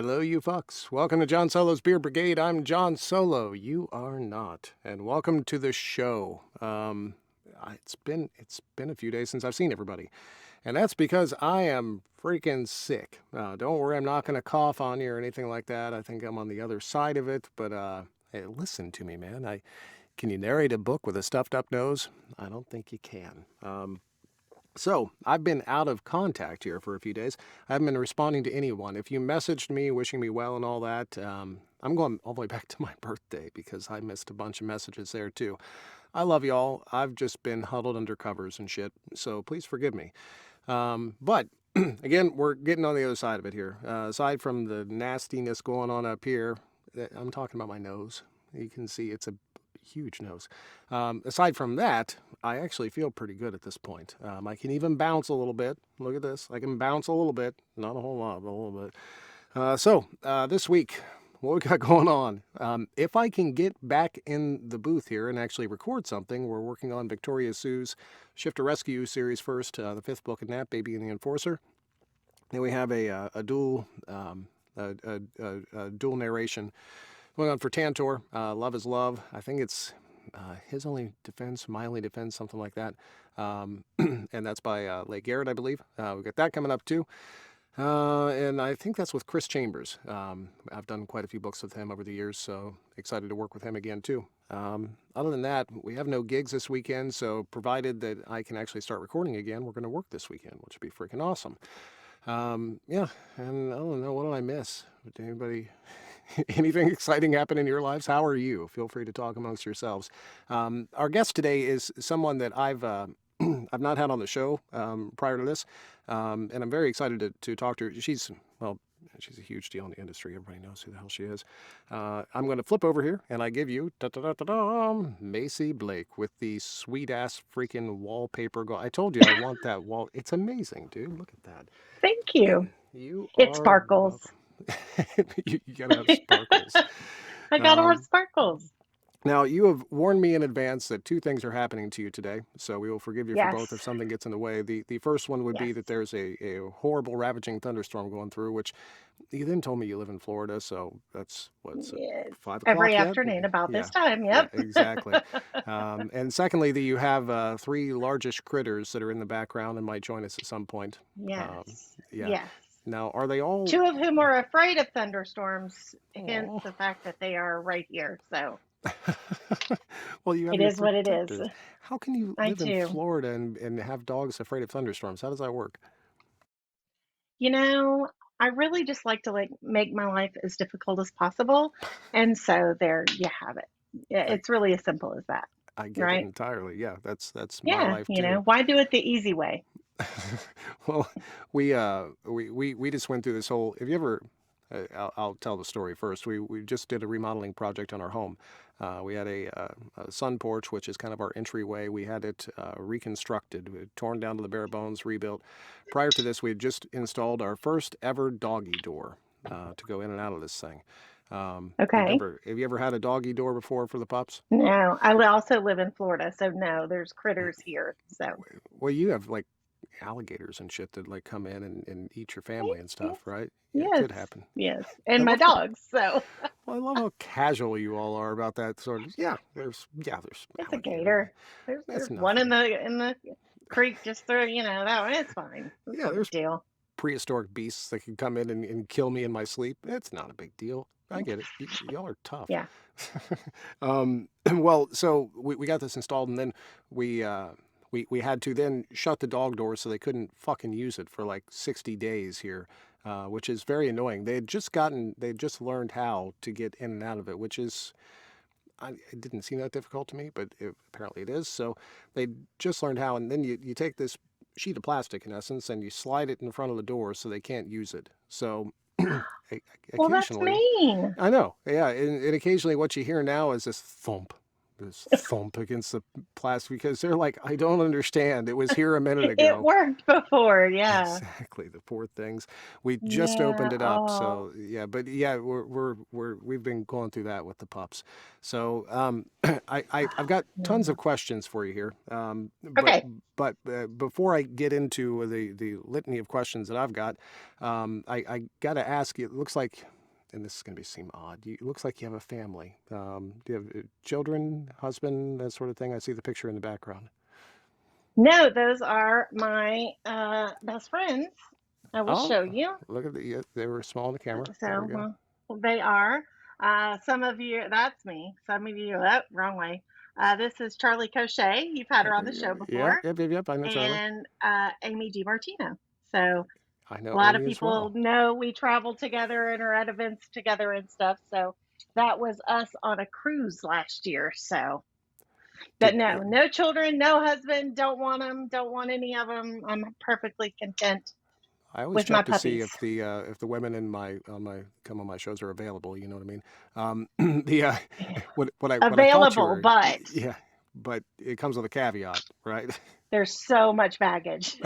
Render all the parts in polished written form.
Hello, you fucks. Welcome to John Solo's Beer Brigade. I'm John Solo. You are not. And welcome to the show. It's been a few days since I've seen everybody. And that's because I am freaking sick. Don't worry, I'm not going to cough on you or anything like that. I think I'm on the other side of it. But hey, listen to me, man. Can you narrate a book with a stuffed up nose? I don't think you can. So, I've been out of contact here for a few days. I haven't been responding to anyone. If you messaged me wishing me well and all that, I'm going all the way back to my birthday because I missed a bunch of messages there too. I love y'all. I've just been huddled under covers and shit, so please forgive me. But again, we're getting on the other side of it here. Aside from the nastiness going on up here, I'm talking about my nose. You can see it's a huge nose. Aside from that, I actually feel pretty good at this point. I can even bounce a little bit. Look at this. I can bounce a little bit. Not a whole lot, but a little bit. This week, what we got going on? If I can get back in the booth here and actually record something, we're working on Victoria Sue's Shift to Rescue series first, the fifth book in that, Baby and the Enforcer. Then we have a dual narration going on for Tantor, Love is Love. I think it's His Only Defense, My Only Defense, something like that. And that's by Leigh Garrett, I believe. We've got that coming up too. And I think that's with Chris Chambers. I've done quite a few books with him over the years, so excited to work with him again too. Other than that, we have no gigs this weekend, so provided that I can actually start recording again, we're going to work this weekend, which would be freaking awesome. Yeah, and I don't know, what did I miss? Did anybody... Anything exciting happen in your lives? How are you? Feel free to talk amongst yourselves. Our guest today is someone that I've not had on the show prior to this, and I'm very excited to talk to her. She's a huge deal in the industry. Everybody knows who the hell she is. I'm going to flip over here, and I give you Macy Blake with the sweet ass freaking wallpaper. I told you I want that wall. It's amazing, dude. Look at that. Thank you. You It are sparkles. welcome. You gotta have sparkles. I gotta have Um, sparkles. Now, you have warned me in advance that two things are happening to you today, so we will forgive you for both if Yes. something gets in the way. The first one would be Yes. that there's a horrible, ravaging thunderstorm going through, which you then told me you live in Florida, so that's, what's it, Yes. 5 Every o'clock yet? afternoon about Yeah, this time. yeah, Yep. exactly. And secondly, that you have three largish critters that are in the background and might join us at some point. Yes. Yeah. Yes. Now, are they all... Two of whom are afraid of thunderstorms, hence Oh. the fact that they are right here. So Well, you have it your is what it is. protectors. How can you I live in do. Florida and have dogs afraid of thunderstorms? How does that work? You know, I really just like to make my life as difficult as possible. And so there you have it. Yeah, I, it's really as simple as that, I get it right? entirely. Yeah, that's my Yeah, life too. why do it the easy way? Well, we just went through this whole. Have you ever? I'll tell the story first. We just did a remodeling project on our home. We had a sun porch, which is kind of our entryway. We had it reconstructed, we had torn down to the bare bones, rebuilt. Prior to this, we had just installed our first ever doggy door to go in and out of this thing. Okay. Have you ever had a doggy door before for the pups? No, also live in Florida, so no, there's critters here. So Well, you have like alligators and shit that like come in and eat your family and yes, stuff, right? Yeah, it yes, could happen. yes, I and my love how dogs. So I love how casual you all are about that sort of. There's it's a alligator. gator. There's That's there's one in nothing. the creek just through. That one. It's fine. It's Yeah, no big there's deal. prehistoric beasts that can come in and kill me in my sleep. It's not a big deal. I get it. Y'all are tough. Yeah. Well, so we got this installed, and then we uh, we had to then shut the dog door so they couldn't fucking use it for like 60 days here, which is very annoying. They'd just learned how to get in and out of it, which is it didn't seem that difficult to me, but apparently it is. So they just learned how, and then you take this sheet of plastic in essence and you slide it in front of the door so they can't use it. So Well, that's occasionally, mean. I know, yeah, and occasionally what you hear now is this thump, this thump against the plastic because they're like, I don't understand. It was here a minute It ago. worked before, yeah. Exactly, the poor things. We just Yeah, opened it up, oh, so yeah. But yeah, we've been going through that with the pups. So I've got tons yeah. of questions for you here. Okay. But before I get into the litany of questions that I've got, I got to ask you. It looks like, and this is going to seem odd. It looks like you have a family. Do you have children, husband, that sort of thing? I see the picture in the background. No, those are my best friends. I will Oh, show you. look at the, yeah, they were small in the camera. There we So, go. they are. Some of you, that's me. Some of you, oh, wrong way. This is Charlie Cochet. You've had her on the show Yep, before, yep, yep, yep. I know Charlie. and Amy DiMartino. So I know a lot of Amy as people well. know we traveled together and are at events together and stuff. So that was us on a cruise last year. So, but Did no, no children, no husband. Don't want them. Don't want any of them. I'm perfectly content I always with my check to see puppies. if the women in my on my come on my shows are available. You know what I mean? The what I thought you Available, were, but yeah, but it comes with a caveat, right? there's so much baggage.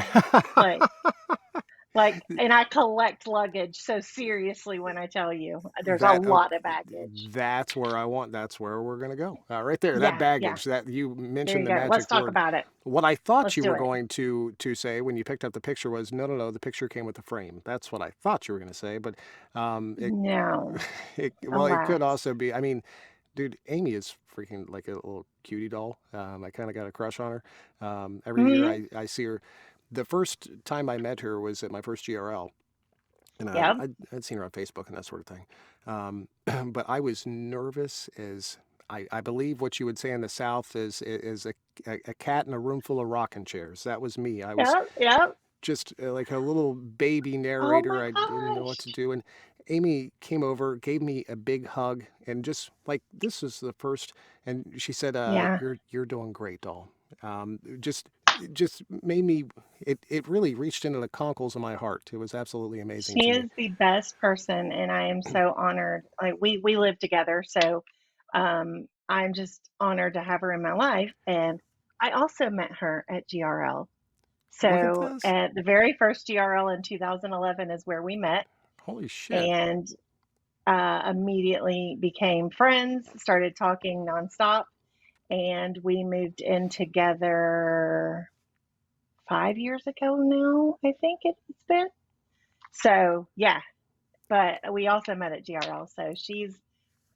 Like, and I collect luggage. So seriously, when I tell you, there's a That lot of baggage. that's where I want. That's where we're gonna go. Right there, that Yeah, yeah. baggage. That you There mentioned you the go. Let's magic talk word. about it. What I thought Let's you do were it. going to say when you picked up the picture was no, no, no. The picture came with the frame. That's what I thought you were going to say. But it, No, it could alas. also be. I mean, dude, Amy is freaking like a little cutie doll. I kind of got a crush on her. Every year Hmm. I see her. The first time I met her was at my first GRL, and Yep. I'd seen her on Facebook and that sort of thing. But I was nervous as I believe what you would say in the South is a cat in a room full of rocking chairs. That was me. I was Yep. Yep. just like a little baby Oh narrator. my I didn't know what to gosh. do. And Amy came over, gave me a big hug, and just like this is the first. And she said, Yeah. you're doing great, doll." Just it just made me. It really reached into the conkles of my heart. It was absolutely amazing She to me. is the best person, and I am so honored. Like we live together, so I'm just honored to have her in my life. And I also met her at GRL. Look at So this! at the very first GRL in 2011 is where we met, Holy shit! and immediately became friends. Started talking nonstop, and we moved in together 5 years ago now. I think it's been. So yeah, but we also met at GRL. So she's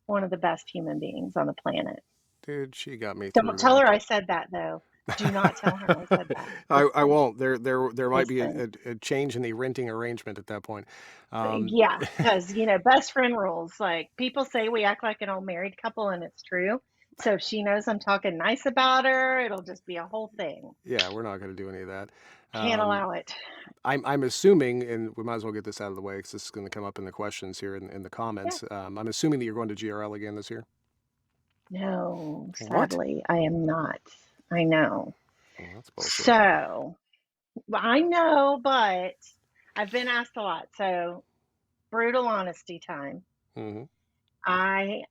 one of the best human beings on the planet. Dude, she got me Don't through tell her that. I said that though. Do not tell her I said that. I Listen, won't. There might be listen. a change in the renting arrangement at that point. Um, Yeah, because best friend rules. Like people say we act like an old married couple, and it's true. So if she knows I'm talking nice about her, it'll just be a whole thing. yeah, we're not going to do any of that. Can't Um, allow it. I'm assuming, and we might as well get this out of the way because this is going to come up in the questions here in the Yeah. comments. I'm assuming that you're going to GRL again this year. No, What? sadly, I am not. I know. Oh, that's bullshit. So I know, but I've been asked a lot. So brutal honesty time. Hmm. I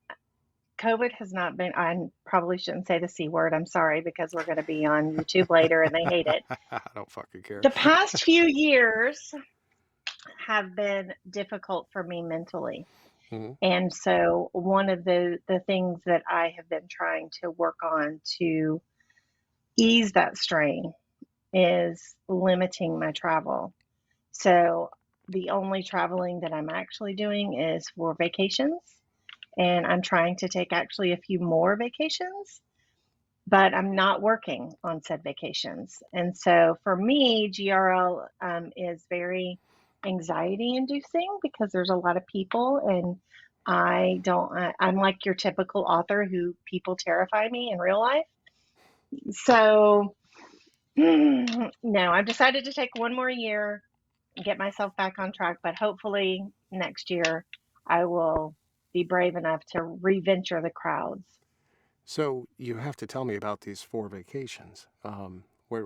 COVID has not been, I probably shouldn't say the C word. I'm sorry because we're going to be on YouTube later and they hate it. I don't fucking care. The past few years have been difficult for me mentally. Hmm. And so one of the things that I have been trying to work on to ease that strain is limiting my travel. So the only traveling that I'm actually doing is for vacations, and I'm trying to take actually a few more vacations, but I'm not working on said vacations. And so for me, GRL is very anxiety inducing because there's a lot of people, and I don't, I'm like your typical author who people terrify me in real life. So, no, I've decided to take one more year and get myself back on track, but hopefully next year I will be brave enough to reventure the crowds. So you have to tell me about these four vacations. Where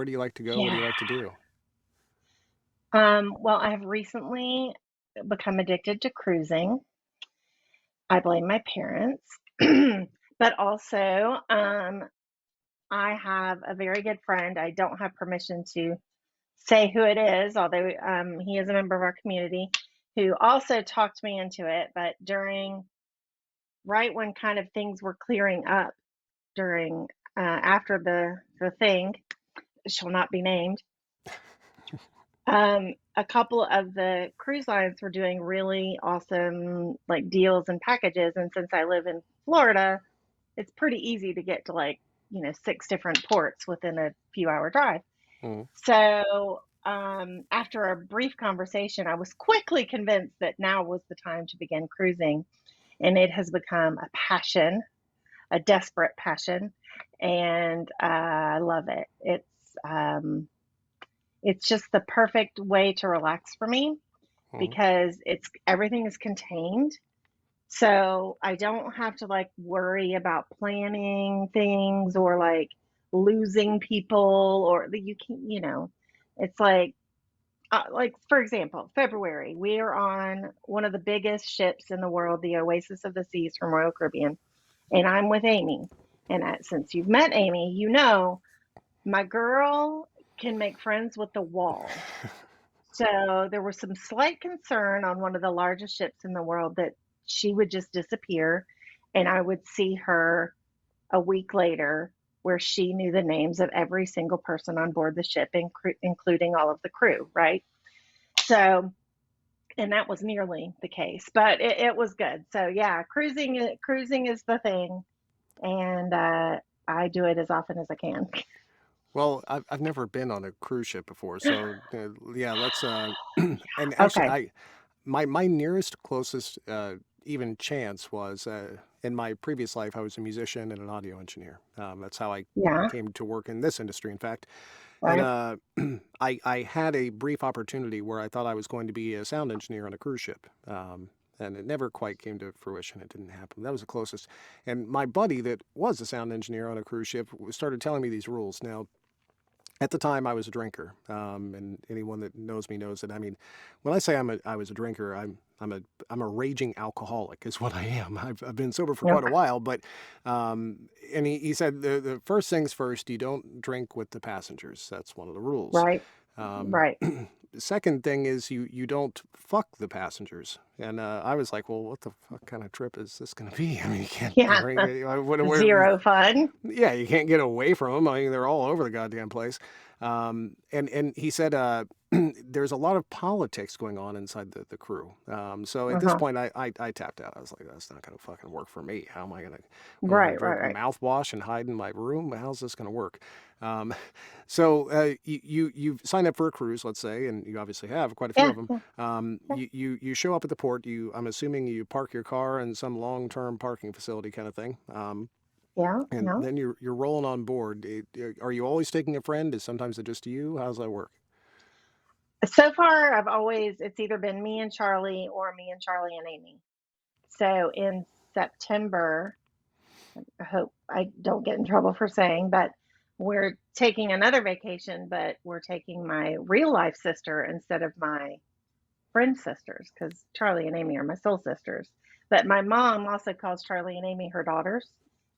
do you like to go? What do Yeah. you like to do? Well, I have recently become addicted to cruising. I blame my parents. But also, I have a very good friend. I don't have permission to say who it is, although he is a member of our community, who also talked me into it. But right when kind of things were clearing up during after the thing, shall not be named, a couple of the cruise lines were doing really awesome like deals and packages. And since I live in Florida, it's pretty easy to get to like, 6 different ports within a few hour drive. Mm, So after a brief conversation, I was quickly convinced that now was the time to begin cruising. And it has become a passion, a desperate passion. And I love it. It's just the perfect way to relax for me mm. because it's everything is contained. So I don't have to like worry about planning things or like losing people or you can, it's like for example, February, we are on one of the biggest ships in the world, the Oasis of the Seas from Royal Caribbean, and I'm with Amy. And since you've met Amy, my girl can make friends with the wall. So there was some slight concern on one of the largest ships in the world that she would just disappear, and I would see her a week later where she knew the names of every single person on board the ship, including all of the crew, right? So, and that was nearly the case, but it was good. So yeah, cruising is the thing, and I do it as often as I can. Well, I've never been on a cruise ship before, so yeah, let's and actually Okay. my nearest closest even chance was in my previous life I was a musician and an audio engineer. That's how I Yeah. came to work in this industry, in fact. And Right. I had a brief opportunity where I thought I was going to be a sound engineer on a cruise ship. And it never quite came to fruition. It didn't happen. That was the closest. And my buddy that was a sound engineer on a cruise ship started telling me these rules. Now, at the time, I was a drinker, and anyone that knows me knows that. I mean, when I say I was a drinker, I'm a raging alcoholic, is what I am. I've been sober for quite a Okay. while, but and he said the first things first, you don't drink with the passengers. That's one of the rules. Right. Um, Right. the second thing is you don't fuck the passengers. And I was like, well, what the fuck kind of trip is this going to be? I mean, you can't Yeah. drink. Zero fun. Yeah, you can't get away from them. I mean, they're all over the goddamn place. And he said there's a lot of politics going on inside the crew. So at this Uh-huh. point, I tapped out. I was like, that's not going to fucking work for me. How am I going to? What am I going to Right, right, drink right. mouthwash and hide in my room? How's this going to work? Um, so you've signed up for a cruise, let's say, and you obviously have quite a few Yeah, of them. yeah, yeah, You show up at the port. I'm assuming you park your car in some long term parking facility kind of thing. yeah, And yeah. then you're rolling on board. Are you always taking a friend? Is sometimes it just you? How does that work? So far, it's either been me and Charlie or me and Charlie and Amy. So in September, I hope I don't get in trouble for saying, but we're taking another vacation, but we're taking my real life sister instead of my friend sisters because Charlie and Amy are my soul sisters. But my mom also calls Charlie and Amy her daughters.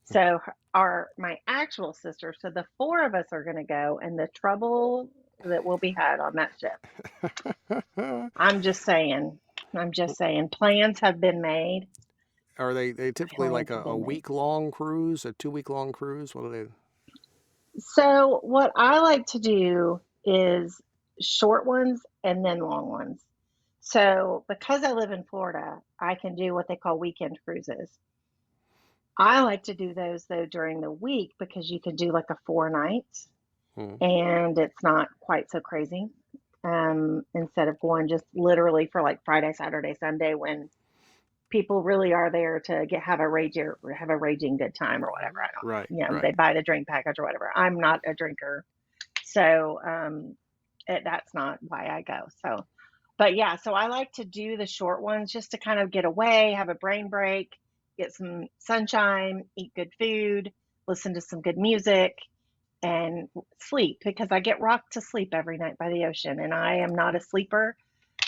So are my actual sisters. So the four of us are going to go, and the trouble that will be had on that ship. I'm just saying. I'm just saying. Plans have been made. Are they typically like Plans have a been made. week long cruise, a 2 week long cruise? What are they? So what I like to do is short ones and then long ones. So because I live in Florida, I can do what they call weekend cruises. I like to do those though during the week because you can do like a 4 nights Hmm. and it's not quite so crazy. Instead of going just literally for like Friday, Saturday, Sunday when people really are there to have a raging good time or whatever. I Right, don't, right. they buy the drink package or whatever. I'm not a drinker, so that's not why I go. So, but yeah, so I like to do the short ones just to kind of get away, have a brain break, get some sunshine, eat good food, listen to some good music, and sleep because I get rocked to sleep every night by the ocean. And I am not a sleeper.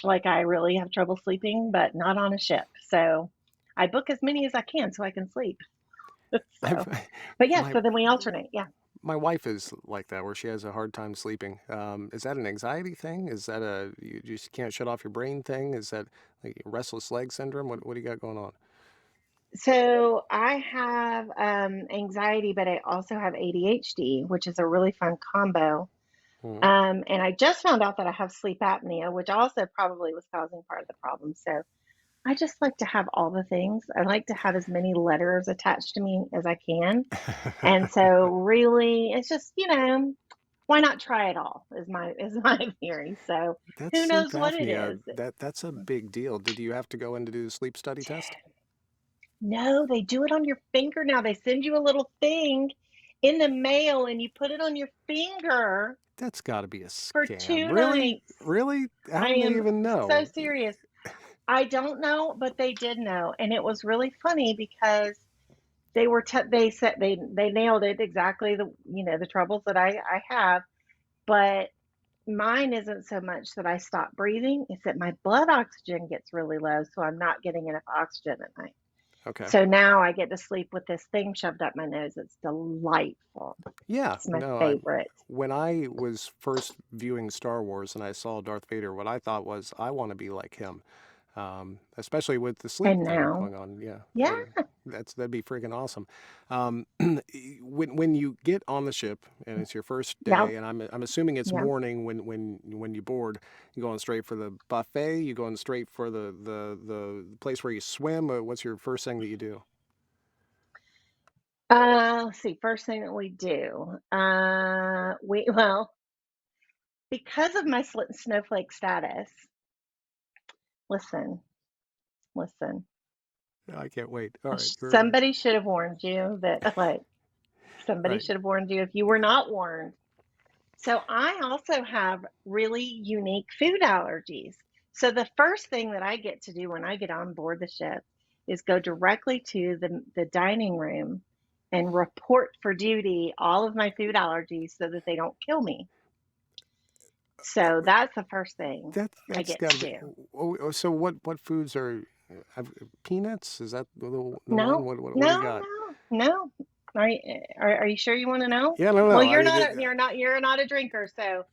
Like, I really have trouble sleeping, but not on a ship. So I book as many as I can so I can sleep. I've So, but yeah, my so then we alternate. Yeah. my wife is like that, where she has a hard time sleeping. Is that an anxiety thing? Is that a you just can't shut off your brain thing? Is that like restless leg syndrome? What do you got going on? So I have anxiety, but I also have ADHD, which is a really fun combo. Hmm. And I just found out that I have sleep apnea, which also probably was causing part of the problem. So I just like to have all the things. I like to have as many letters attached to me as I can. And so really it's just, why not try it all is my theory. So That's who sleep knows what it apnea. is? That's a big deal. Did you have to go in to do the sleep study test? No, they do it on your finger now. They send you a little thing in the mail and you put it on your finger That's got to be a for scam. two Really? nights. Really? How I do they am even so know? serious. I don't know, but they did know. And it was really funny because they said they nailed it exactly, the troubles that I have, but mine isn't so much that I stop breathing, it's that my blood oxygen gets really low, so I'm not getting enough oxygen at night. Okay. So now I get to sleep with this thing shoved up my nose. It's delightful. Yeah, It's my no, favorite. when I was first viewing Star Wars and I saw Darth Vader, what I thought was I want to be like him. Especially with the sleep And thing now, going on. Yeah, yeah, that'd be freaking awesome. Um, when you get on the ship and it's your first yeah, day, and I'm assuming it's yeah. morning when you board, you going straight for the buffet, you going straight for the place where you swim, or what's your first thing that you do? Let's see. First thing that we do, well, because of my snowflake status. Listen, listen. I can't wait. All right, Somebody should have warned you that, like, somebody right. should have warned you if you were not warned. So I also have really unique food allergies. So the first thing that I get to do when I get on board the ship is go directly to the dining room and report for duty all of my food allergies so that they don't kill me. So that's the first thing I That's get got to to be. do. So what foods are peanuts? Is that the one? No, What do you no, got? no, no. Are you sure you want to know? Yeah, no, Well, no. I mean, you're not a drinker, so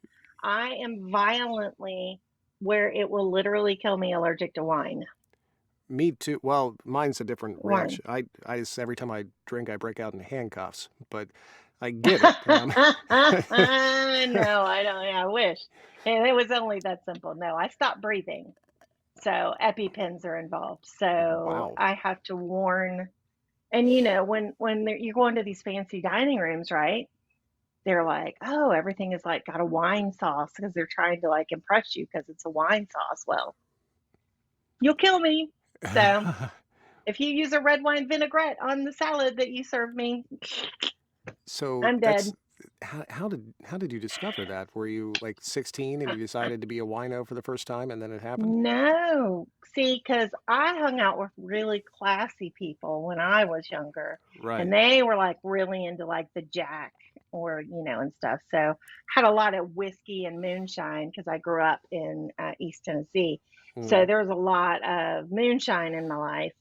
I am violently where it will literally kill me allergic to wine. me too. Well, mine's a different Wine. reaction. I just every time I drink, I break out in handcuffs. But I No, get it. I don't. I wish. And it was only that simple. No, I stopped breathing. So EpiPens are involved. So Wow. I have to warn. And you're going to these fancy dining rooms, right? They're like, oh, everything is like got a wine sauce because they're trying to like impress you because it's a wine sauce. Well, you'll kill me. So if you use a red wine vinaigrette on the salad that you serve me, So I'm dead. that's how did you discover that? Were you like 16 and you decided to be a wino for the first time, and then it happened? No. See, because I hung out with really classy people when I was younger, and Right. they were like really into like the Jack or, and stuff. So had a lot of whiskey and moonshine because I grew up in East Tennessee. So Hmm. there was a lot of moonshine in my life.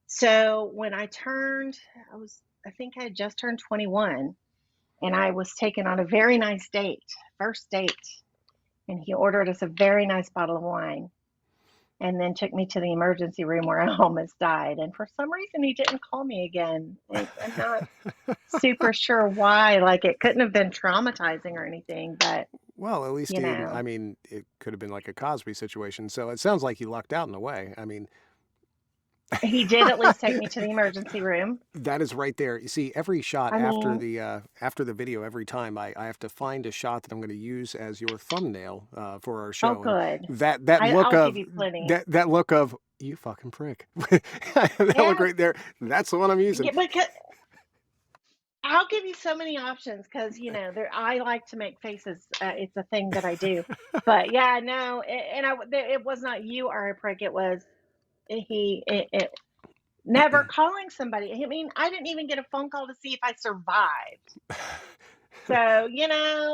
So when I think I had just turned 21, and I was taken on a very nice date, first date, and he ordered us a very nice bottle of wine and then took me to the emergency room where I almost died. And for some reason, he didn't call me again. I'm not super sure why. Like, it couldn't have been traumatizing or anything, but Well, at least you he, know, I mean, it could have been like a Cosby situation. So it sounds like he lucked out in a way. I mean, he did at least take me to the emergency room. that is right there. You see, every shot I mean, after the video, every time I have to find a shot that I'm going to use as your thumbnail for our oh, show, and good. that look I'll give of you plenty. that look of you fucking prick, that look Yes, right there. That's the one I'm using. because I'll give you so many options because I like to make faces. It's a thing that I do. But yeah, no, it was not you are a prick. It was it never calling somebody. I mean, I didn't even get a phone call to see if I survived. So,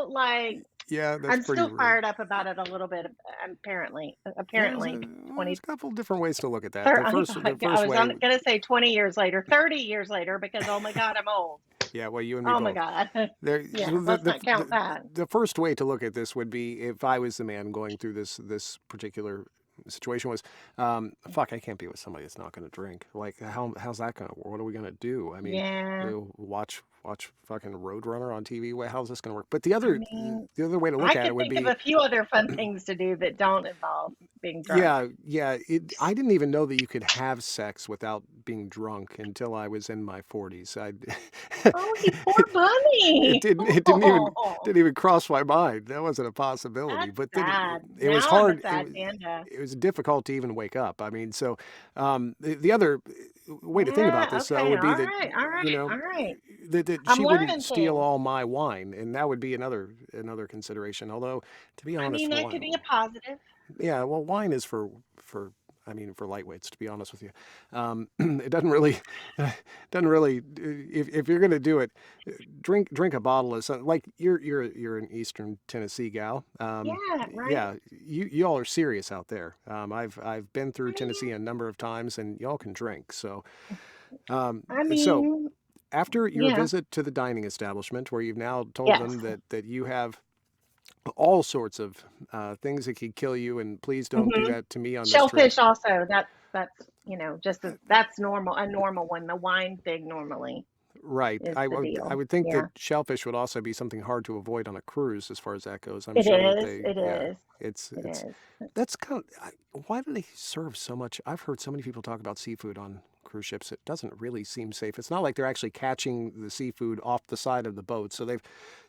like, Yeah, that's I'm pretty still rude. fired up about it a little bit, apparently. There's Apparently, there's 20, a couple different ways to look at that. thir I The I first was way, gonna say 20 years later, 30 years later, because, oh my god, I'm old. yeah, well, you and me Oh my both. god. There, Yeah, so let's not count that. the first way to look at this would be if I was the man going through this particular situation was, fuck, I can't be with somebody that's not going to drink. Like, how's that going to work? What are we going to do? I mean, Yeah, watch fucking Roadrunner on TV. How's this going to work? But I mean, the other way to look I at could it would think of be, a few other fun things to do that don't involve being drunk. yeah. I didn't even know that you could have sex without being drunk until I was in my 40s. Oh, you poor bunny. It Oh, didn't even cross my mind. That wasn't a possibility. that's But then sad. it was Now I'm a hard. sad panda. It was difficult to even wake up. I mean, so the other way to think about Yeah, this though okay. would All be that right. All you right. know All right. that I'm she wouldn't learning steal things. all my wine, and that would be another consideration. Although, to be I honest, mean, that could be a positive. yeah, well, wine is for I mean for lightweights. To be honest with you, it doesn't really doesn't really if you're gonna do it, drink a bottle of something like you're an Eastern Tennessee gal. Yeah, right. Yeah, y'all are serious out there. I've been through I Tennessee mean, a number of times, and y'all can drink. So I so mean, after your yeah. visit to the dining establishment, where you've now told Yes. them that you have all sorts of things that could kill you, and please don't do Hmm. that to me on this trip. Shellfish also. That's just as that's normal. A normal one. The wine thing normally Right. is the I deal. would think that Yeah. shellfish would also be something hard to avoid on a cruise as far as that goes. I'm It sure that is. they, It yeah, is. It it's, is. that's kind of, why do they serve so much? I've heard so many people talk about seafood on cruise ships. It doesn't really seem safe. It's not like they're actually catching the seafood off the side of the boat. So they've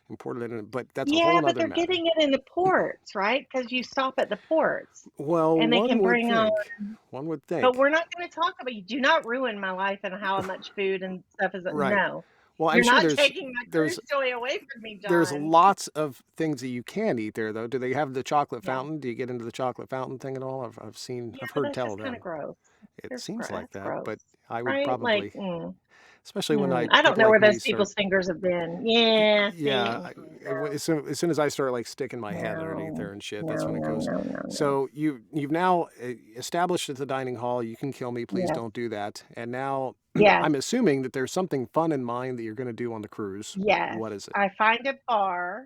imported it in, but that's a Yeah, whole but nother they're matter. getting it in the ports, right? Because you stop at the ports Well, and they can bring on. one would But think, we're not going to talk about. You do not ruin my life and how much food and stuff is. right. No, Well, I'm you're sure not taking my there's cruise joy away from me, There's John. lots of things that you can eat there, though. Do they have the chocolate Yeah. fountain? Do you get into the chocolate fountain thing at all? Yeah, I've but heard that's tell just of kind of them. gross. It seems like That's that, gross, but I would right? Like, probably, especially when I don't people know like where me those start, people's fingers have been. Yeah, see, yeah, no, as soon as I start like sticking my head underneath no, there and shit, that's no, when it no, goes. no, no, no. So you've now established at the dining hall, you can kill me, please Yes, don't do that. And now yes, I'm assuming that there's something fun in mind that you're going to do on the cruise. yes. What is it? I find a bar,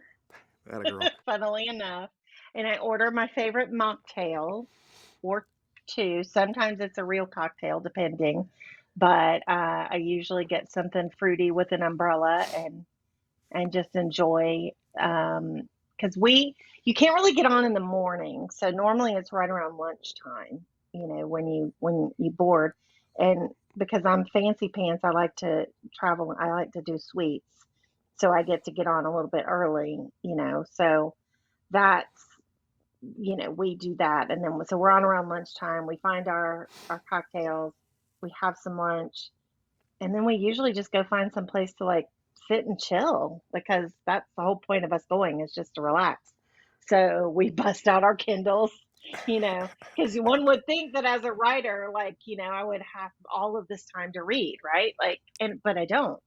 That a girl. funnily enough, and I order my favorite mocktail or two. Sometimes it's a real cocktail, depending. But I usually get something fruity with an umbrella and just enjoy. Because you can't really get on in the morning, so normally it's right around lunchtime. When you board, and because I'm fancy pants, I like to travel. I like to do suites, so I get to get on a little bit early. So that's we do that, and then so we're on around lunchtime. We find our cocktails, we have some lunch, and then we usually just go find some place to like sit and chill because that's the whole point of us going is just to relax. So we bust out our Kindles, because one would think that as a writer, like, I would have all of this time to read, right? Like, but I don't.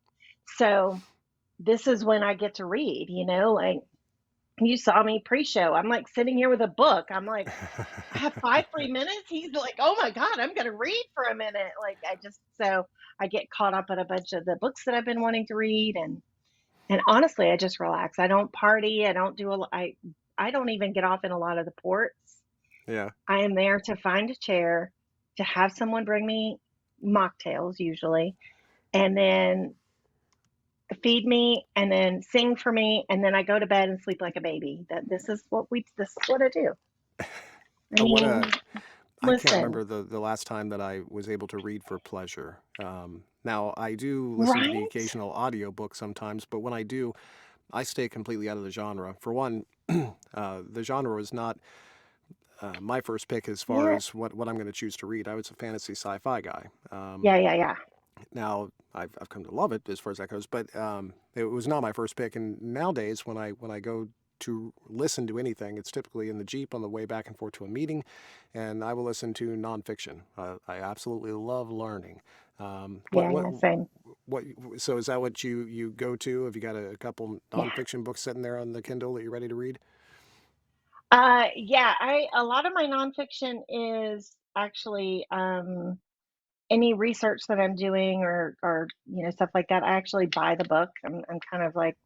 So this is when I get to read, like you saw me pre-show. I'm like sitting here with a book. I'm like, I have 5 free minutes. He's like, oh my God, I'm going to read for a minute. Like, so I get caught up in a bunch of the books that I've been wanting to read. And honestly, I just relax. I don't party. I don't do I don't even get off in a lot of the ports. Yeah. I am there to find a chair, to have someone bring me mocktails usually, and then feed me and then sing for me. And then I go to bed and sleep like a baby. This is what I do. I What mean, a I can't listen, remember the last time that I was able to read for pleasure. Now, I do listen to the right? occasional audiobook sometimes, but when I do, I stay completely out of the genre. For one, the genre was not my first pick as far Yeah. as what I'm going to choose to read. I was a fantasy sci-fi guy. Yeah, yeah, yeah. Now, I've come to love it as far as that goes, but it was not my first pick. And nowadays, when I go to listen to anything, it's typically in the Jeep on the way back and forth to a meeting, and I will listen to nonfiction. I absolutely love learning. Um, what Yeah, what yeah, same. what? Is that what you go to? Have you got a couple Yeah. nonfiction books sitting there on the Kindle that you're ready to read? Yeah, a lot of my nonfiction is actually any research that I'm doing or stuff like that. I actually buy the book. I'm kind of like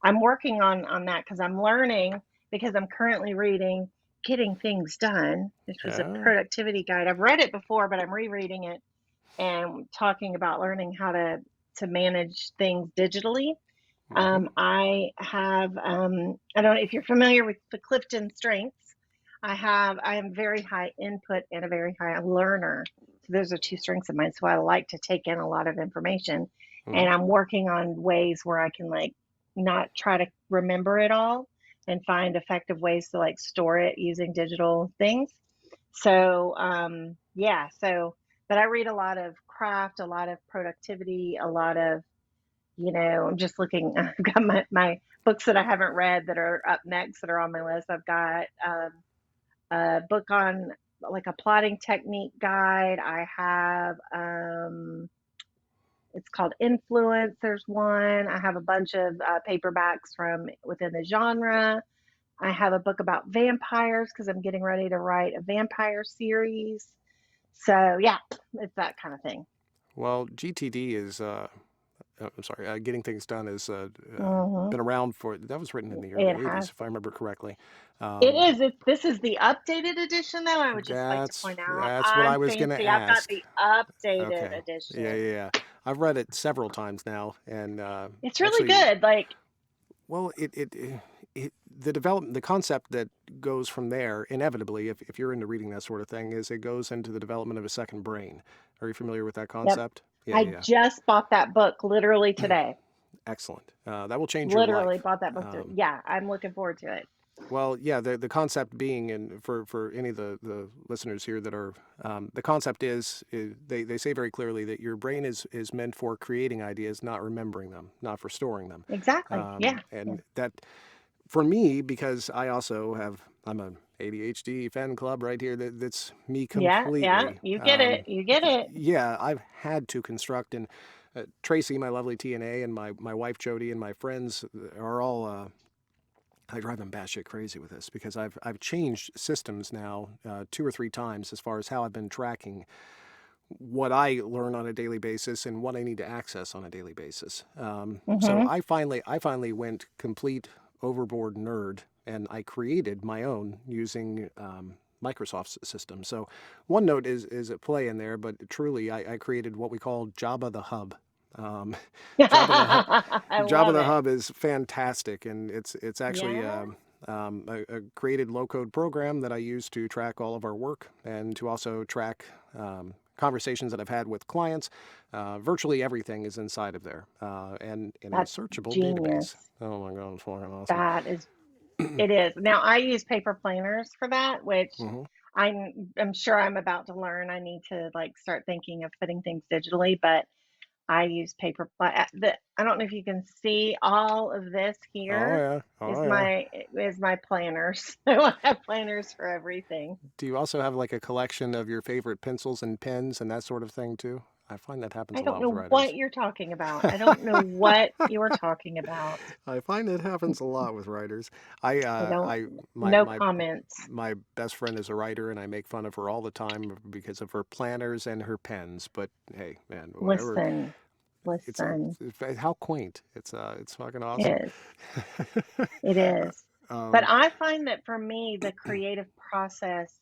I'm working on that because I'm learning because I'm currently reading Getting Things Done, which was a Yeah. productivity guide. I've read it before, but I'm rereading it and talking about learning how to manage things digitally. Hmm. I don't know if you're familiar with the Clifton strengths. I am very high input and a very high learner. So those are two strengths of mine. So I like to take in a lot of information, Hmm. and I'm working on ways where I can like not try to remember it all and find effective ways to like store it using digital things. So yeah, but I read a lot of craft, a lot of productivity, a lot of I'm just looking. I've got my books that I haven't read that are up next that are on my list. I've got a book on like a plotting technique guide. I have it's called Influence. There's one. I have a bunch of paperbacks from within the genre. I have a book about vampires because I'm getting ready to write a vampire series. So yeah, it's that kind of thing. Well, GTD is, I'm sorry, Getting Things Done has Hmm. been around for, that was written in the early It 80s, has. if I remember correctly. It Um, is. This is the updated edition, though. I would just like to point out that's what I I'm was going to fancy. I've got ask. the updated Okay. Yeah, edition. yeah, yeah. I've read it several times now, and It's really actually, good. Like, well, the development, the concept that goes from there, inevitably, if you're into reading that sort of thing, is it goes into the development of a second brain. Are you familiar with that yep. concept? Yeah, I yeah, just bought that book literally today. excellent. That will change your Literally life. bought that book. Um, Yeah, I'm looking forward to it. well, yeah, the concept being, and for any of the listeners here that are, the concept is they say very clearly that your brain is meant for creating ideas, not remembering them, not for storing them. Exactly. Yeah. Yeah. And that for me, because I also have, I'm a ADHD fan club right here. That's me Yeah. Yeah. completely. You get it. You get it. Yeah, I've had to construct, and Tracy, my lovely TNA, and my wife Jody, and my friends are all. I drive them batshit crazy with this because I've changed systems now two or three times as far as how I've been tracking what I learn on a daily basis and what I need to access on a daily basis. So Hmm. I finally went complete overboard nerd, and I created my own using Microsoft's system. So OneNote is at play in there, but truly I created what we call Java the Hub. Um, Java the Hub, I Java love the it. Hub is fantastic, and it's actually Yeah. a created low-code program that I use to track all of our work and to also track conversations that I've had with clients. Virtually everything is inside of there, and in a That's searchable database. genius. Oh my God, it's fucking awesome. That is It is. Now I use paper planners for that, which Hmm. I'm sure I'm about to learn. I need to like start thinking of putting things digitally, but I use I don't know if you can see all of this Oh here yeah, is oh yeah. my planners. So I have planners for everything. Do you also have like a collection of your favorite pencils and pens and that sort of thing too? I find that happens I a don't lot with know writers. what you're talking about. I don't know what you're talking about. I find it happens a lot with writers. I, I don't I, my, No my, comments. my best friend is a writer, and I make fun of her all the time because of her planners and her pens. But hey, man, whatever. Listen, It's listen. how quaint. It's fucking awesome. It is. It is. But um, I find that for me, the creative process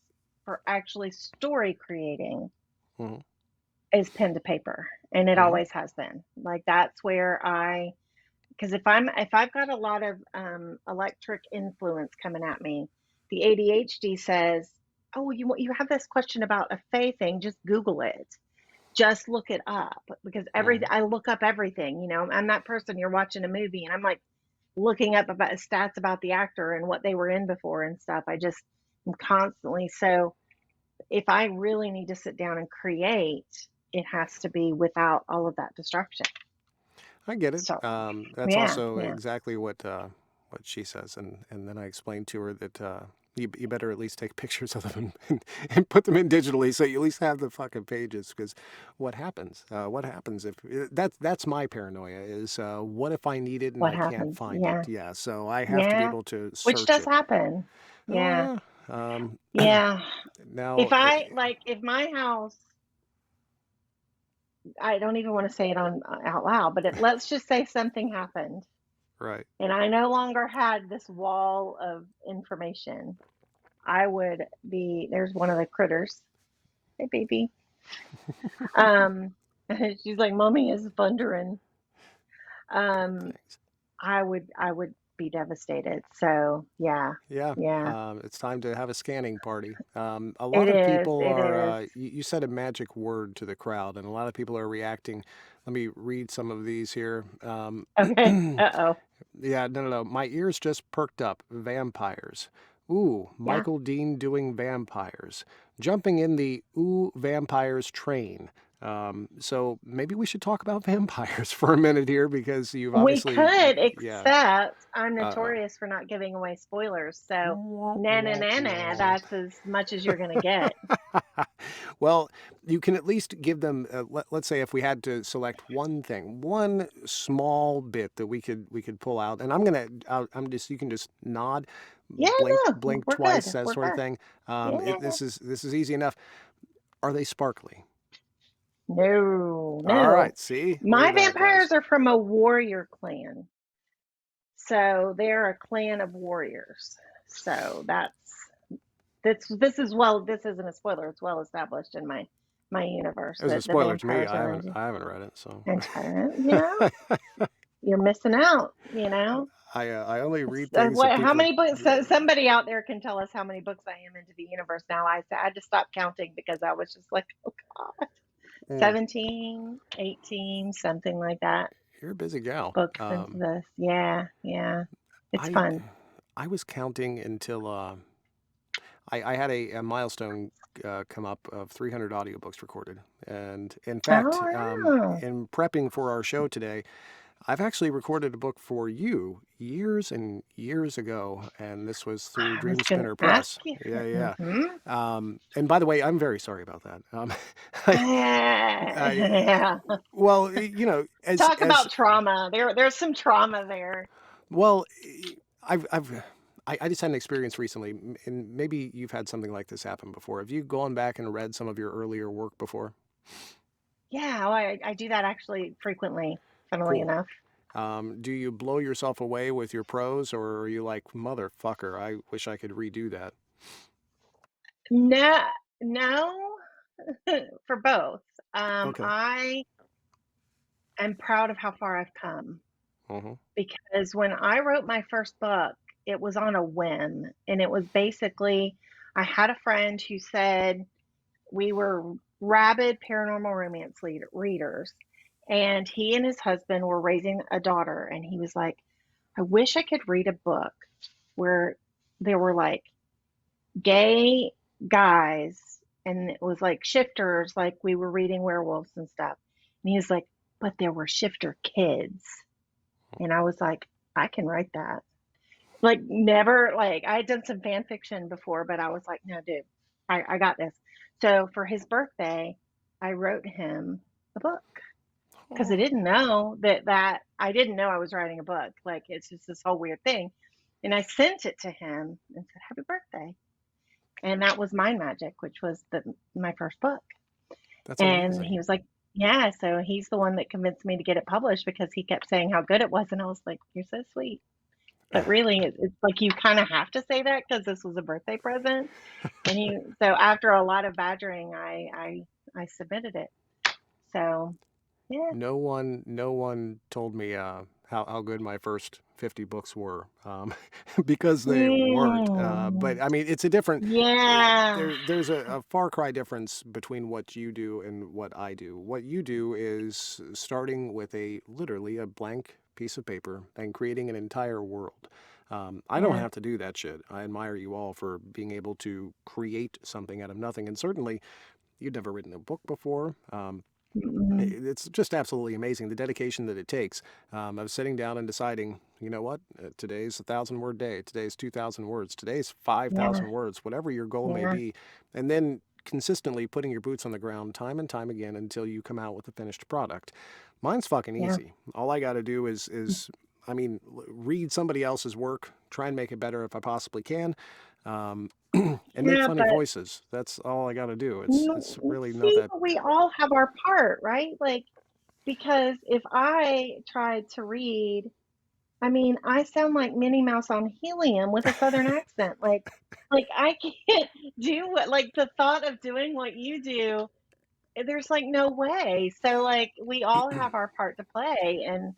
for actually story creating mhm, is pen to paper, and it mhm. always has been. Like that's where because if I've got a lot of electric influence coming at me, the ADHD says, "Oh, you have this question about a Faye thing? Just Google it. Just look it up because Mhm. I look up everything. I'm that person. You're watching a movie, and I'm like looking up about stats about the actor and what they were in before and stuff. I just am constantly so if I really need to sit down and create, it has to be without all of that distraction. I get it. So That's yeah, also yeah. exactly what she says, and then I explained to her that you better at least take pictures of them and put them in digitally, so you at least have the fucking pages. Because what happens? What happens if that's my paranoia? Is what if I need it and What I can't happens? find it? Yeah, Yeah, so I have to be yeah. able to Which search does it. happen. Yeah. Oh, yeah. Yeah. Now, If I like, if my house, I don't even want to say it on out loud, but let's just say something happened right. and I no longer had this wall of information. I would be, there's one of the critters. Hey, baby. Um, she's like, Mommy is thundering. Um, Thanks. I would be devastated. So yeah, Yeah, yeah, it's time to have a scanning party. A it lot of is. people It are, is. you said a magic word to the crowd, and a lot of people are reacting. Let me read some of these here. Okay. Uh-oh. Yeah, no, no, no. My ears just perked up. Vampires. Ooh, Yeah. Michael Dean doing vampires. Jumping in the ooh vampires train. So maybe we should talk about vampires for a minute here because you've We obviously, could, yeah. except I'm Uh-oh. notorious for not giving away spoilers. So, Wah, na na wah, na na, wah. that's as much as you're gonna get. Well, you can at least give them. Let's say if we had to select one thing, one small bit that we could pull out, and I'm just you can just nod, Yeah, no, blink we're twice, good. that We're sort of good. thing. Yeah. This is easy enough. Are they sparkly? No, All no. right. See, look My at that, guys. vampires are from a warrior clan. So they're a clan of warriors. So this is, well, this isn't a spoiler. It's well established in my universe It was a that the spoiler to me. vampires are into I haven't read it, so. you're missing out, you know. I only It's, read things that how people. many books? Yeah. Somebody out there can tell us how many books I am into the universe now. I had to stop counting because I was just like, oh God, Mm, 17, 18, something like that. you're a busy gal. Books into this. Yeah, yeah. It's I fun. I was counting until I had a milestone come up of 300 audiobooks recorded. And in fact, Oh, wow. in prepping for our show today, I've actually recorded a book for you years and years ago, and this was through I was Dream going to Spinner ask Press. you. Yeah, yeah. Mm-hmm. And by the way, I'm very sorry about that. I, I, Yeah. well, you know, Talk as about trauma. There's some trauma there. well, I've I just had an experience recently, and maybe you've had something like this happen before. Have you gone back and read some of your earlier work before? Yeah, well, I do that actually frequently, funnily Cool. enough. Do you blow yourself away with your prose, or are you like, motherfucker, I wish I could redo that? No, no, for both. Okay. I am proud of how far I've come Uh-huh. because when I wrote my first book, it was on a whim, and it was basically I had a friend who said we were rabid paranormal romance readers, and he and his husband were raising a daughter, and he was like, I wish I could read a book where there were like gay guys and it was like shifters, like we were reading werewolves and stuff. And he was like, but there were shifter kids. And I was like, I can write that. Like, never, like, I had done some fan fiction before, but I was like, no, dude, I got this. So for his birthday, I wrote him a book because I Oh, didn't know that I didn't know I was writing a book. Like, it's just this whole weird thing. And I sent it to him and said, Happy birthday. And that was Mind Magic, which was my first book. that's And amazing. he was like, yeah, so he's the one that convinced me to get it published because he kept saying how good it was. And I was like, you're so sweet. But really, it's like you kind of have to say that because this was a birthday present. And so after a lot of badgering, I submitted it. So yeah. No one told me how good my first 50 books were, because they weren't. But Mm, I mean, it's a different. yeah. There's a far cry difference between what you do and what I do. What you do is starting with literally a blank piece of paper and creating an entire world. I don't Yeah. have to do that shit. I admire you all for being able to create something out of nothing. And certainly, you'd never written a book before. Mm-mm. It's just absolutely amazing the dedication that it takes. Of sitting down and deciding, you know what, today's 1,000 word day, today's 2,000 words, today's Yeah. 5,000 words, whatever your goal may Yeah. be, and then consistently putting your boots on the ground time and time again until you come out with a finished product. Mine's fucking Yeah. easy. All I got to do is I mean, read somebody else's work, try and make it better if I possibly can, um, and make Yeah, funny but voices. That's all I got to do. It's no, really not see, that. we all have our part, right? Like, because if I tried to read, I mean, I sound like Minnie Mouse on helium with a southern accent. Like I can't do what, like, the thought of doing what you do, there's like no way. So like we all have our part to play, and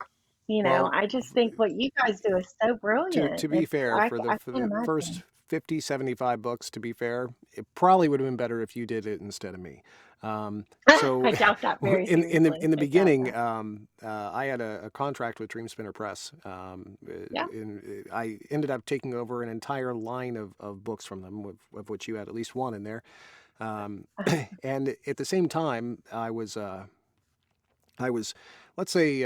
Well, I just think what you guys do is so to brilliant. be fair, I for can't the first imagine. 50, 75 books, to be fair, it probably would have been better if you did it instead of me. So I doubt that very seriously. in the I doubt beginning, that. I had a contract with Dream Spinner Press, Yeah. and I ended up taking over an entire line of books from them, of which you had at least one in there. Um, and at the same time, I was, let's say,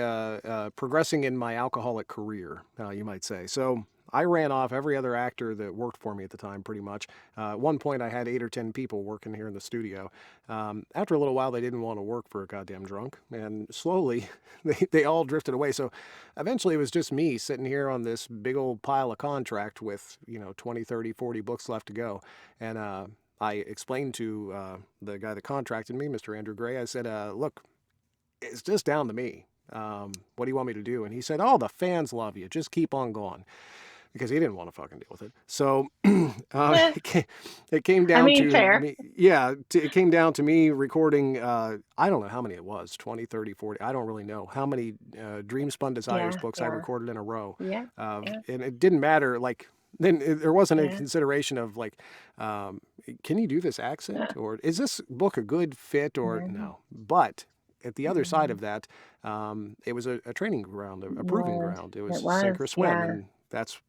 progressing in my alcoholic career, you might say. So I ran off every other actor that worked for me at the time, pretty much. At one point, I had 8 or 10 people working here in the studio. After a little while, they didn't want to work for a goddamn drunk, and slowly, they all drifted away. So eventually, it was just me sitting here on this big old pile of contract with 20, 30, 40 books left to go, and I explained to the guy that contracted me, Mr. Andrew Gray. I said, "Look, it's just down to me. What do you want me to do?" And he said, "Oh, the fans love you. Just keep on going," because he didn't want to fucking deal with it. So Eh, it came I down mean, to fair. me. Yeah, it came down to me recording. I don't know how many it was, 20, 30, 40. I don't really know how many Dream Spun Desires Yeah, books I yeah, recorded in a row. yeah, yeah, And it didn't matter. Like, there wasn't a yeah. consideration of like, um, can you do this accent, Uh, or is this book a good fit, or no, no. But at the other side no. of that, it was a training ground, a proving Was. ground. It was It sink was, or swim, yeah. and that's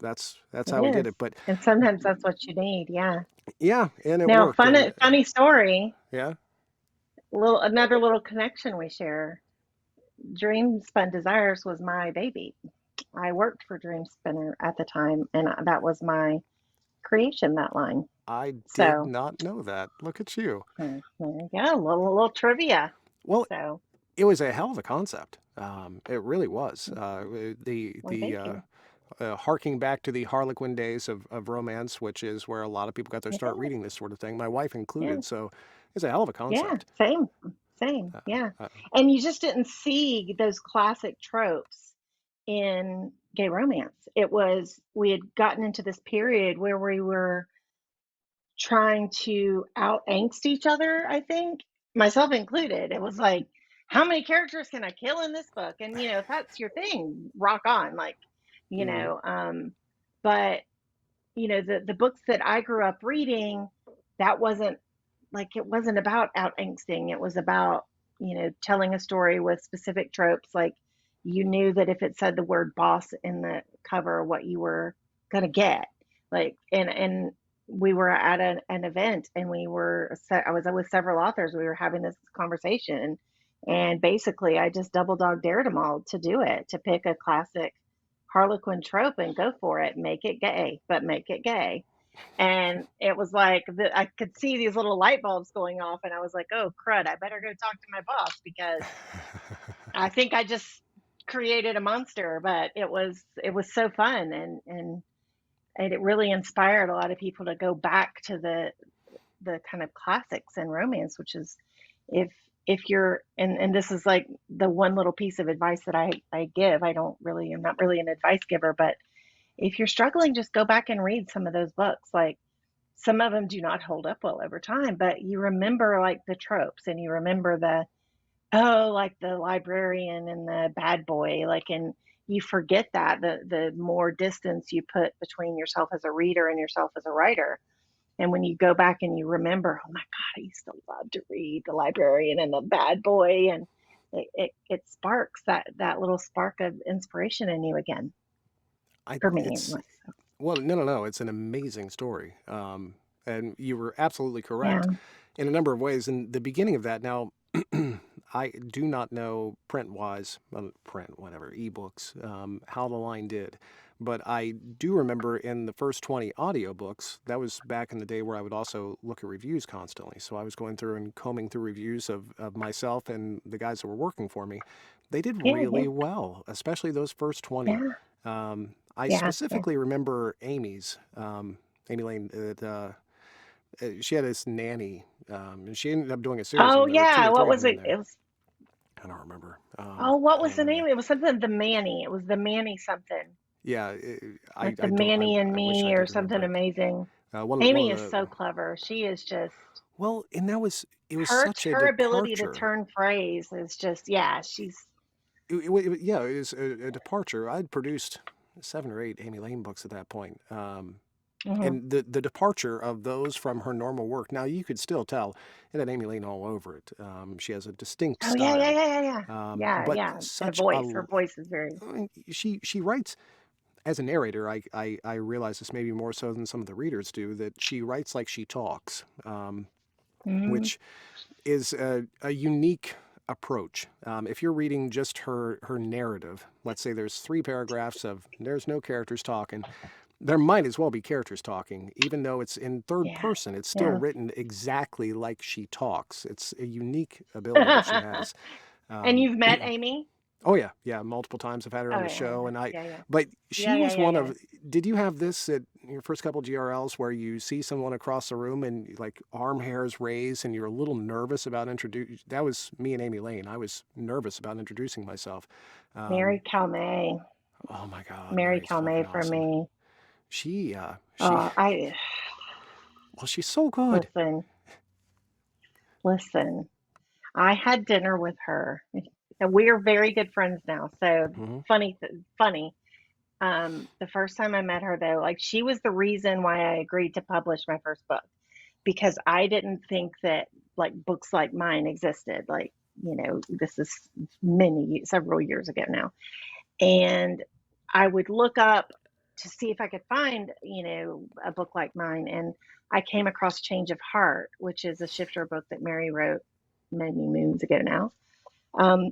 It how we did is. it. But And sometimes that's what you need, yeah. yeah, and it Now, worked. And funny story, yeah, another little connection we share. Dream Spun Desires was my baby. I worked for Dream Spinner at the time, and that was my creation, that line. I did So, not know that. Look at you. there you go, a little trivia. Well, So, it was a hell of a concept. It really was. well, thank you. Harking back to the Harlequin days of romance, which is where a lot of people got their start Yeah, reading this sort of thing, my wife yeah, included. So it's a hell of a yeah, concept. same, Uh, yeah. uh, And you just didn't see those classic tropes in gay romance. We had gotten into this period where we were trying to out angst each other, I think, myself included. It was like, how many characters can I kill in this book? And if that's your thing, rock on. Like, you mm, know, but the books that I grew up reading, that wasn't it wasn't about out angsting. It was about, telling a story with specific tropes. Like you knew that if it said the word boss in the cover, what you were gonna get. Like and we were at an event, and I was with several authors. We were having this conversation, and basically I just double dog dared them all to do it, to pick a classic Harlequin trope and go for it. Make it gay, but make it gay. And it was like I could see these little light bulbs going off, and I was like, "Oh crud! I better go talk to my boss because I think I just created a monster." But it was so fun, and it really inspired a lot of people to go back to the kind of classics in romance, which is if if you're and this is like the one little piece of advice that I give. I'm not really an advice giver, but if you're struggling, just go back and read some of those books. Like some of them do not hold up well over time, but you remember like the tropes, and you remember like the librarian and the bad boy, like, and you forget that the more distance you put between yourself as a reader and yourself as a writer. And when you go back and you remember, oh my God, I used to love to read the librarian and the bad boy, and it sparks that little spark of inspiration in you again, for me it's anyway. So, well, no, no, no. It's an amazing story, and you were absolutely yeah, correct in a number of ways. In the beginning of that, now I do not know print wise, print whatever ebooks, how the line did, but I do remember in the first 20 audiobooks. That was back in the day where I would also look at reviews constantly. So I was going through and combing through reviews of myself and the guys that were working for me. They did yeah, yeah, really well, especially those first 20. yeah. I Yeah, yeah. specifically remember Amy Lane. She had this nanny, and she ended up doing a series of Oh them. There were two yeah, or what three of was them in it? there. It was I don't remember. oh, what I don't was the remember name? the. It was something the Manny. It was the Manny something. Yeah, Like the I don't. Manny and I wish I Me or did something remember it. amazing. One Amy of is the so clever. She is just well, and that was it was her such a her ability to departure. turn phrase is just yeah, she's Yeah, it was a departure. I'd produced 7 or 8 Amy Lane books at that point. mhm. And the departure of those from her normal work. Now you could still tell it had Amy Lane all over it. She has a distinct Oh yeah, yeah, style, yeah, yeah, yeah. Yeah, but yeah. And a such a voice. Her voice is very she writes as a narrator. I realize this maybe more so than some of the readers do that she writes like she talks, mhm. which is a unique approach. If you're reading just her narrative, let's say there's 3 paragraphs of there's no characters talking, there might as well be characters talking, even though it's in third Yeah. person. It's still Yeah. written exactly like she talks. It's a unique ability that she has. And Um, you've met Amy? oh yeah, yeah, multiple times I've had her Oh on the yeah, show, yeah. and I. Yeah, yeah. But she Yeah, yeah, was yeah, one yeah. of. Did you have this at your first couple GRLs where you see someone across the room and like arm hairs raised and you're a little nervous about introducing? That was me and Amy Lane. I was nervous about introducing myself. Um, Mary Calmay. oh my God, Mary Mary's fucking Calmay for awesome. me. She I well, she's so good. listen, listen. I had dinner with her. And we're very good friends now. So Hmm. funny. The first time I met her though, like she was the reason why I agreed to publish my first book because I didn't think that like books like mine existed. Like, this is several years ago now. And I would look up to see if I could find, a book like mine. And I came across Change of Heart, which is a shifter book that Mary wrote many moons ago now. Um,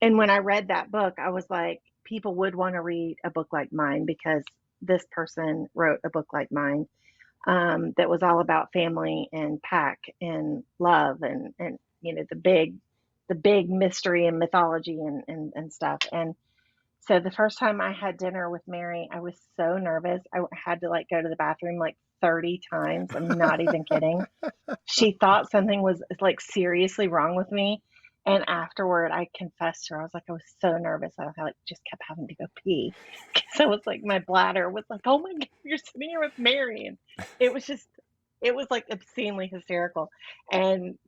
and when I read that book, I was like, people would want to read a book like mine because this person wrote a book like mine, that was all about family and pack and love and the big mystery and mythology and stuff. And so the first time I had dinner with Mary, I was so nervous. I had to like go to the bathroom like 30 times. I'm not even kidding. She thought something was like seriously wrong with me. And afterward, I confessed to her. I was like, I was so nervous. I like just kept having to go pee because I was like, my bladder was like, oh my God, you're sitting here with Mary. And it was just, it was like obscenely hysterical. And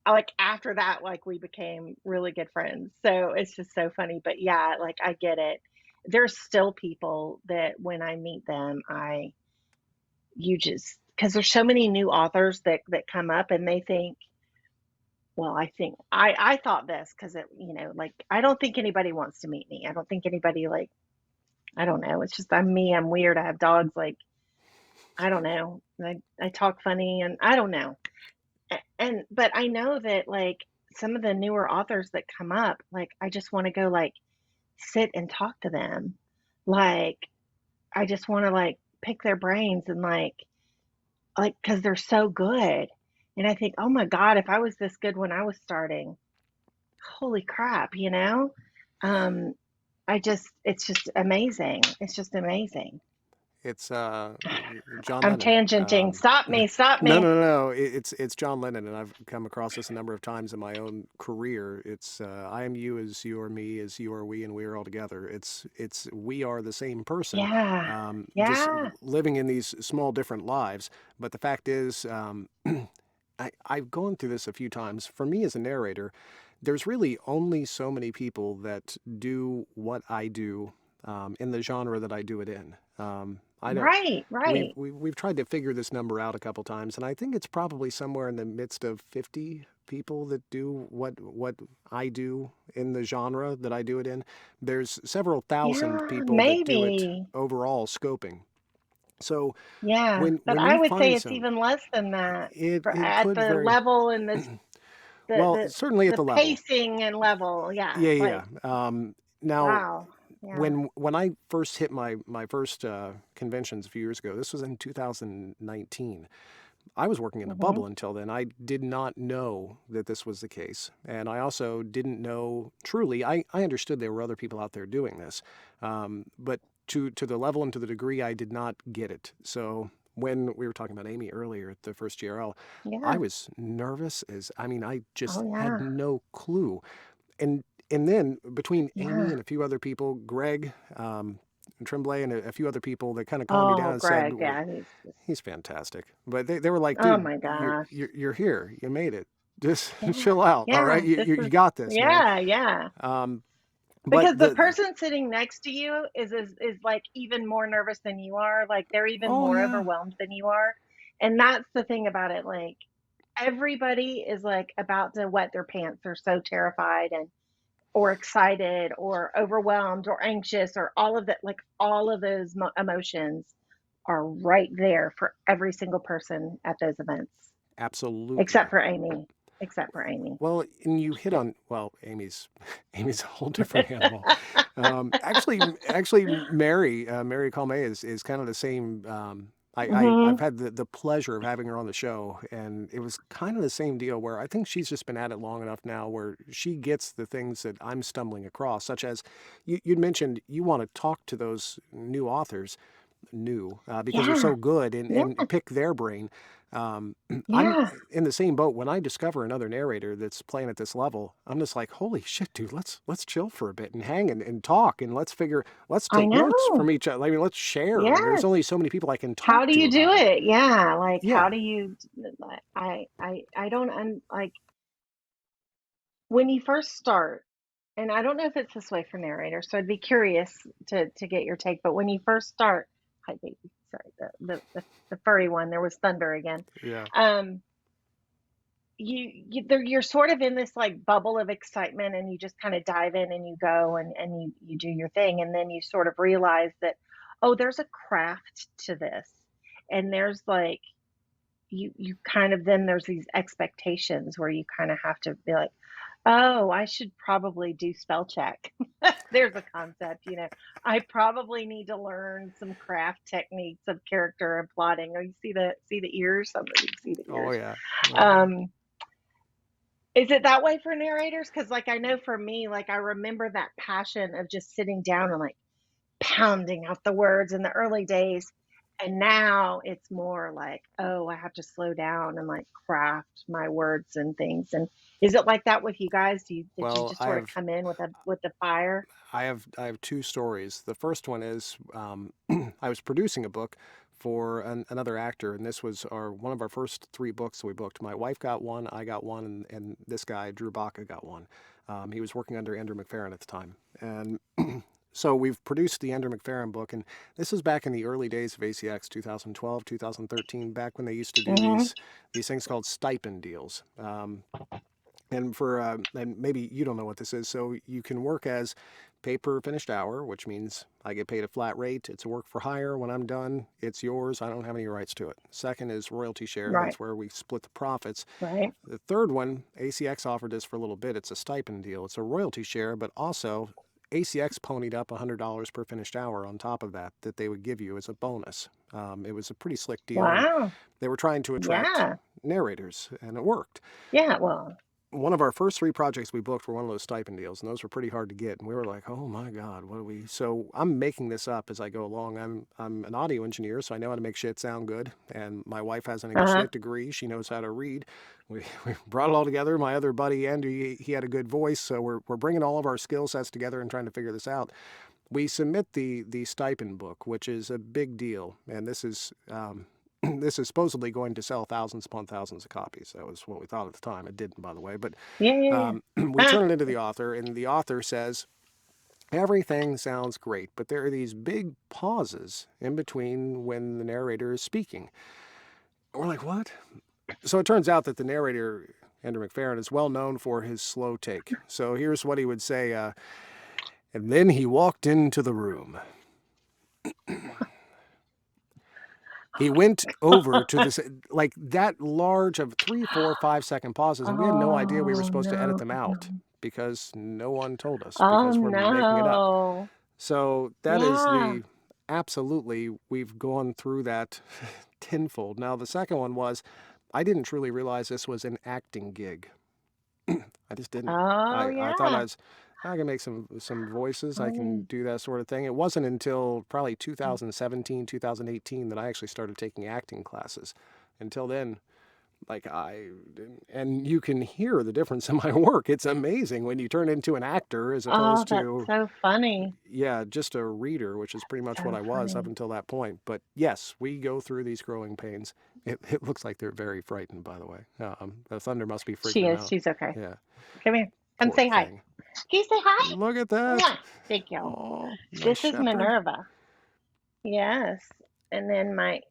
like after that, like we became really good friends. So it's just so funny. But yeah, like I get it. There's still people that when I meet them, you just, because there's so many new authors that come up and they think, well, I think I thought this because it, like I don't think anybody wants to meet me. I don't think anybody like, I don't know. It's just I'm me. I'm weird. I have dogs. Like I don't know. I talk funny and I don't know. And but I know that like some of the newer authors that come up, like I just want to go like sit and talk to them. Like I just want to like pick their brains and like because they're so good. And I think, oh my God, if I was this good when I was starting, holy crap. Um, it's just amazing. It's just amazing. It's John I'm Lennon. tangenting. Stop me, stop me. No. It's John Lennon, and I've come across this a number of times in my own career. It's I am you as you are me as you are we, and we are all together. It's we are the same person, Yeah. just Yeah. living in these small different lives. But the fact is, I've gone through this a few times. For me as a narrator, there's really only so many people that do what I do in the genre that I do it in. I don't. Right, right. We've tried to figure this number out a couple times, and I think it's probably somewhere in the midst of 50 people that do what I do in the genre that I do it in. There's several thousand Yeah, people that do it maybe. overall scoping. So Yeah, but when I you would say find it's some, even less than that for it at could the very level and the well the certainly at the the level. pacing and level. Yeah, Yeah. like Now wow. Yeah. when I first hit my first conventions a few years ago, this was in 2019. I was working in the Mhm. bubble until then. I did not know that this was the case. And I also didn't know truly, I understood there were other people out there doing this. But to the level and to the degree, I did not get it. So when we were talking about Amy earlier at the first GRL, I Yeah. was nervous as, I mean, I Oh, just had yeah. no clue. And and then between Amy Yeah. and a few other people, Greg, Tremblay, and a few other people that kind of calmed me down Oh, and said, Greg, well, yeah, he's just he's fantastic. But they were like, oh dude, my gosh. you're here. You made it. Just Yeah. chill out. All right. Yeah, this You is got this, man. yeah, yeah. Um, but Because the person sitting next to you is like even more nervous than you are. Like they're even oh more yeah, overwhelmed than you are. And that's the thing about it. Like everybody is like about to wet their pants. They're so terrified and or excited or overwhelmed or anxious or all of that. Like all of those emotions are right there for every single person at those events, except absolutely. for Amy. Except for Amy. Well, and you hit on well, Amy's Amy's a whole different animal. Actually, Mary Calme is kind of the same. I've Hmm. had the pleasure of having her on the show, and it was kind of the same deal where I think she's just been at it long enough now where she gets the things that I'm stumbling across, such as you'd mentioned you want to talk to those new authors, because they're Yeah. so good Yeah. and pick their brain. Um, I'm Yeah. in the same boat when I discover another narrator that's playing at this level. I'm just like, holy shit, dude, let's chill for a bit and hang and talk and let's I take notes from know. each other. I mean, let's share. There's Yes. only so many people I can How talk do to you do about it. it? Yeah, like how Yeah. do you I don't like when you first start, and I don't know if it's this way for narrators, so I'd be curious to get your take, but when you first start, hi baby, sorry, the furry one, there was thunder again. Yeah. Um you're sort of in this like bubble of excitement and you just kind of dive in and you go and you do your thing and then you sort of realize that oh there's a craft to this and there's like you kind of then there's these expectations where you kind of have to be like oh I should probably do spell check. There's a concept, you know, I probably need to learn some craft techniques of character and plotting. Oh, you see the ears, somebody see the Oh ears. yeah. Oh yeah. um is it that way for narrators? Because, like, I know for me, like, I remember that passion of just sitting down and like pounding out the words in the early days. And now it's more like, oh, I have to slow down and like craft my words and things. And is it like that with you guys? Did you Well, just sort of come in with the fire? I have two stories. The first one is I was producing a book for another actor, and this was one of our first three books that we booked. My wife got one, I got one, and this guy Drew Baca got one. He was working under Andrew McFerrin at the time, and so we've produced the Andrew McFerrin book, and this was back in the early days of ACX, 2012, 2013, back when they used to do Mm-hmm. these things called stipend deals. And for and maybe you don't know what this is, so you can work as pay per finished hour, which means I get paid a flat rate. It's a work for hire. When I'm done, it's yours. I don't have any rights to it. Second is royalty share. Right, That's where we split the profits. right. The third one, ACX offered this for a little bit. It's a stipend deal. It's a royalty share, but also ACX ponied up $100 per finished hour on top of that they would give you as a bonus. It was a pretty slick deal, and Wow. they were trying to attract Yeah. narrators, and it worked. Yeah. Well, One of our first three projects we booked were one of those stipend deals, and those were pretty hard to get. And we were like, "Oh my God, what do we?" So I'm making this up as I go along. I'm an audio engineer, so I know how to make shit sound good. And my wife has an English uh-huh. Lit degree; she knows how to read. We brought it all together. My other buddy Andy, he had a good voice, so we're bringing all of our skill sets together and trying to figure this out. We submit the stipend book, which is a big deal, and this is this is supposedly going to sell thousands upon thousands of copies. That was what we thought at the time. It didn't, by the way. But Yeah, yeah, we yeah. turn it into the author, and the author says, everything sounds great, but there are these big pauses in between when the narrator is speaking. We're like, what? So it turns out that the narrator, Andrew McFerrin, is well known for his slow take. So here's what he would say, and then he walked into the room. He went over to this, like that large of 3, 4, 5 second pauses, and we had no idea we were Oh supposed to edit no. them out because no one told us Oh because we're making it up. no. So that is Yeah. the absolutely, we've gone through that tenfold. Now, the second one was I didn't truly realize this was an acting gig. I just didn't. Oh, I thought yeah. I can make some voices. I can Mm. do that sort of thing. It wasn't until probably 2017, 2018 that I actually started taking acting classes. Until then, like I and you can hear the difference in my work. It's amazing when you turn into an actor as Oh, opposed that's to so funny. yeah, just a reader, which is pretty much what So I was up funny. until that point. But yes, we go through these growing pains. It looks like they're very frightened, by the way. The thunder must be freaking She them is. out. She's okay. Yeah, Come here. Come poor say hi. thing. Can you say hi? Look at that. Mwah. Thank you. Oh, nice This is shepherd. Minerva. Yes. And then my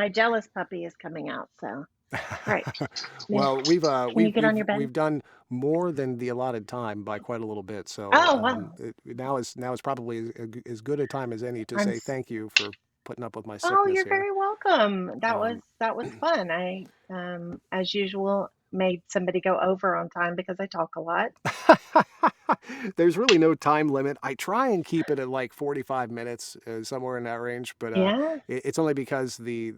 jealous puppy is coming out. So, right. Now, Well, we've can you get on your bed? we've done more than the allotted time by quite a little bit. So Oh, wow. now is probably as good a time as any to I'm say thank you for putting up with my Oh, sickness you're here. very welcome. Um, That was fun. I as usual made somebody go over on time because I talk a lot. There's really no time limit. I try and keep it at like 45 minutes, somewhere in that range, but Yeah. it's only because the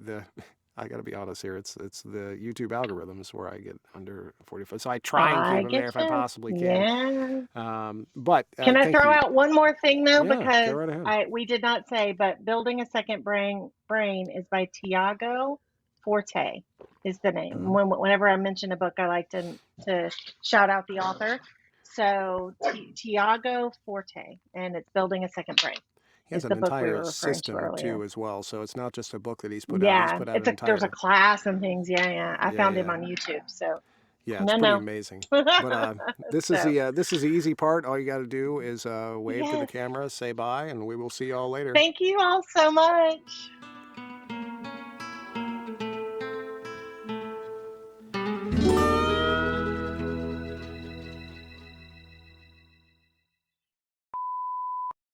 I got to be honest here. It's the YouTube algorithms where I get under 45. So I try and keep I them there get if I you. possibly can. Yeah. But Can I thank throw you. out one more thing though? Yeah, go Because right ahead. I we did not say, but Building a Second Brain is by Tiago Forte is the name. Mhm. Whenever I mention a book, I like to shout out the author. So Tiago Forte, and it's Building a Second Brain He has is an the book we entire were referring to system earlier. too, as well. So it's not just a book that he's put out. He's Yeah, put out an there's a entire class and things. Yeah, yeah. I yeah, found him yeah. on YouTube. So Yeah, it's no, pretty no. amazing. But So this is the easy part. All you got to do is wave to the yes. camera, say bye, and we will see y'all later. Thank you all so much.